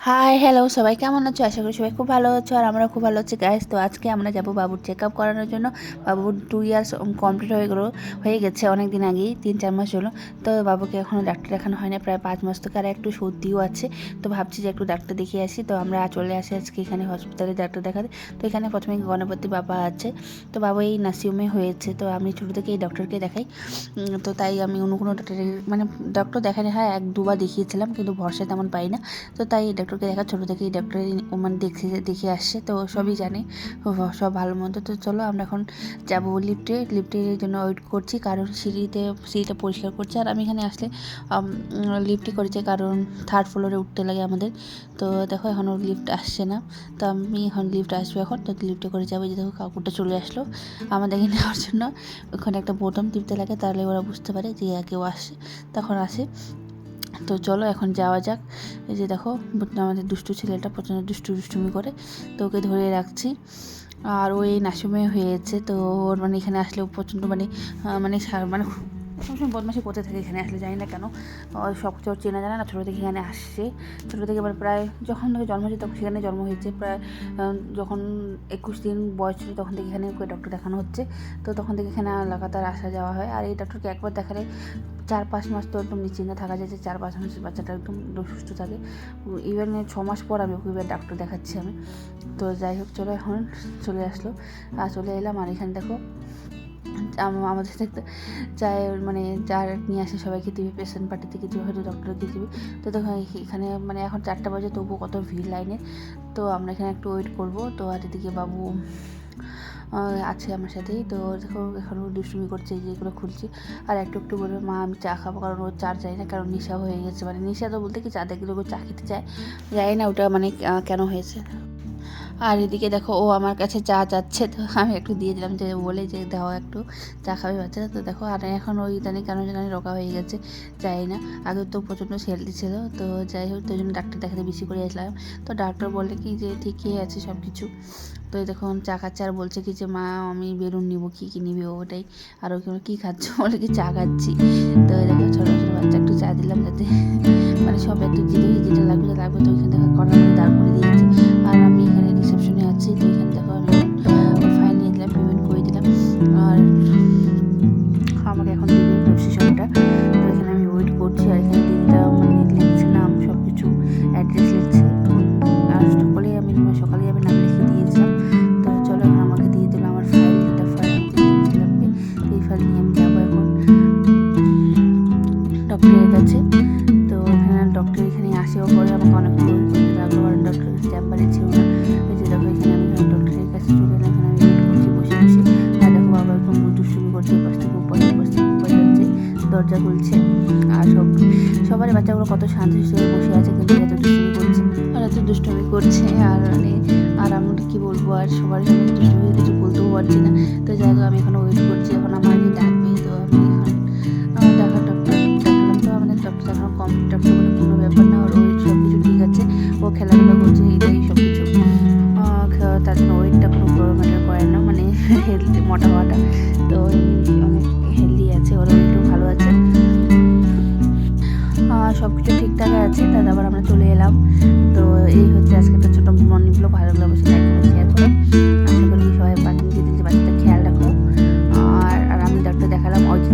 Hi hello, সবাই কেমন আছো? আশা করি সবাই খুব ভালো আছো আর আমরা খুব ভালো আছি গাইস। তো আজকে আমরা যাব বাবুর চেক আপ করানোর জন্য। বাবুর 2 ইয়ার্স কমপ্লিট হয়ে গেছে অনেক দিন আগেই, 3-4 মাস হলো। তো বাবুকে এখনও ডাক্তার দেখানো হয় না, প্রায় 5 মাস থেকে, আর একটু সর্দিও আছে। তো ভাবছি যে একটু ডাক্তার দেখিয়ে আসি। তো আমরা চলে আসি আজকে এখানে হসপিটালে ডাক্তার দেখাতে। তো এখানে প্রথমে গণপতি বাবা আছে। তো বাবা এই নার্সিংহোমে হয়েছে। তো আমি ছোটো থেকে এই ডক্টরকে দেখাই। তো তাই আমি অন্য কোনো ডক্টরের ডক্টর দেখানো হয় 1-2 বার দেখিয়েছিলাম, কিন্তু ভরসা তেমন পাই না। তো তাই এই ডক্টরকে দেখা, ছোটো থেকে এই ডক্টরের দেখে আসছে, তো সবই জানে, সব ভালো মন্দ। তো চলো আমরা এখন যাবো লিফটের জন্য ওয়েট করছি, কারণ সিঁড়িটা পরিষ্কার করছে। আর আমি এখানে আসলে লিফটই করেছে, কারণ 3rd ফ্লোরে উঠতে লাগে আমাদের। তো দেখো এখনও লিফট আসছে না, তো আমি এখন লিফট আসবো এখন, তো লিফটে করে যাবো। যে দেখো কাকুরটা চলে আসলো আমাদেরকে নেওয়ার জন্য। ওখানে একটা বোতাম টিপতে লাগে, তাহলে ওরা বুঝতে পারে যে কেউ আসে, তখন আসে। তো চলো এখন যাওয়া যাক। এই যে দেখো আমাদের দুষ্টু ছেলেটা প্রচণ্ড দুষ্টুমি করে, তো ওকে ধরে রাখছি। আর ও এই নার্সিংহোমে হয়েছে, তো ওর এখানে আসলে প্রচণ্ড সবসময় বদমাশি করতে থাকে এখানে আসলে, জানি না কেন। সব কিছু ওর চেনা জানা না, ছোটো থেকে এখানে আসছে। ছোটো থেকে প্রায় যখন থেকে জন্ম হয়েছে তখন সেখানে জন্ম হয়েছে, প্রায় যখন 21 দিন বয়স ছিল তখন থেকে এখানে ওকে ডক্টর দেখানো হচ্ছে। তো তখন থেকে এখানে লাগাতার আসা যাওয়া হয়। আর এই ডক্টরকে একবার দেখালে 4-5 মাস তো একদম নিশ্চিন্তে থাকা যায় যে 4-5 মাস বাচ্চাটা একদম সুস্থ থাকে। ইভেন 6 মাস পর আমি ওকে এবার ডাক্তার দেখাচ্ছি আমি। তো যাই হোক, চলো এখন চলে আসলো আর চলে এলাম। আর এখানে দেখো আমাদের সাথে যার নিয়ে আসে সবাইকে দিবি, পেশেন্ট পার্টিতে কিছু হয়তো ডক্টরকে দিবি। তো দেখো এখানে এখন 4টা বাজে, তবুও কত ভিড় লাইনে। তো আমরা এখানে একটু ওয়েট করবো। তো আর এদিকে বাবু আছে আমার সাথেই। তো দেখো এখনও দুষ্টুমি করছে, যেগুলো খুলছি। আর একটু বলবে মা আমি চা খাবো, কারণ ও চা চাই না, কারণ নেশা হয়ে গেছে। নেশা তো বলতে কি, চা দেখলে ও চা খেতে চায়, জানি না ওটা কেন হয়েছে। আর এদিকে দেখো ও আমার কাছে চা চাচ্ছে, তো আমি একটু দিয়ে দিলাম, যে বলে যে দাও একটু চা খাবে বাচ্চারা। তো দেখো আর এখন ওই জানি কেন জানি রোগা হয়ে গেছে, যাই না। আগে তো প্রচণ্ড হেলদি ছিল। তো যাই হোক, তো জন্য ডাক্তার দেখাতে বেশি করে আসলাম। তো ডাক্তার বলে কি যে ঠিকই আছে সব কিছু। তো দেখুন চা খাচ্ছে আর বলছে কি যে মা আমি বেলুন নিবো, কী নিবি ওটাই। আর ওকে কী খাচ্ছ বলে কি চা খাচ্ছি। তো দেখো ছোটো ছোটো বাচ্চা একটু চা দিলাম, যাতে সব একটু যেটা লাগবে। তো ওইখানে দেখো কর্নার করে দাঁড় করে দিয়েছে। আর আমি এখানে রিসেপশনে আছি। তো এখানে দেখো আমি ফাইল নিয়ে দিলাম, পেমেন্ট করে দিলাম। আর আমাকে এখন দিবে প্রেসক্রিপশনটা। তো এখানে আমি ওয়েট করছি। আর এখানে দিদিটা লিখছে নাম, সব কিছু অ্যাড্রেস লিখছে। আর সকালেই আমি নাম লিখে দিয়েছিলাম। তো চলো এখন আমাকে দিয়ে দিল আমার ফাইল, লাগবে। এই ফাইল নিয়ে আমি যাবো এখন ডক্টরের কাছে। তো এখানে ডক্টর এখানে আসেও পরে আমাকে অনেক ওয়েট করতে লাগলো, আর ডক্টর চেম্বারে ছিল না। ওই যে দেখো এখানে আমি ডক্টরের কাছে চলে এলাম। এখানে আমি ওয়েট করছি বসে। আর দেখো বাবা একদম দুষ্টুমি করছে, পাশ থেকে উপরে যাচ্ছে, দরজা খুলছে। আর সবারই বাচ্চাগুলো কত শান্ত হিসেবে বসে আছে, কিন্তু এত দুষ্টুমি করছে। আর আর আমি কী বলবো, আর সবার সামনে দুষ্টুমি কিছু বলতেও পারছি না। তো যাই হোক আমি এখন ওয়েট করছি, এখন আমার ডাকবে। তো আমি এখন আমার ডক্টর দেখালাম। তো আমাদের ডক্টর দেখানো কমপ্লিট, ডক্টর বলে কোনো ব্যাপার না, ওর ওয়েট সব কিছু ঠিক আছে, ও খেলাধুলা করছে, এটাই সব কিছু। তার জন্য ওয়েটটা কোনো ম্যাটার করে না, হেলদি মোটা হওয়াটা। তো অনেক হেলদি আছে, ওর ওয়েটও ভালো আছে, সব কিছু ঠিকঠাক আছে। তারপর আবার আমরা চলে এলাম। তো এই হচ্ছে আজকে একটা ছোটো মর্নিং ব্লগ। ভালো লাগলে অবশ্যই লাইক করে শেয়ার করো। আশা করি সবাই বাচ্চাটা খেয়াল রাখো। আর আমি ডাক্তার দেখালাম অজিত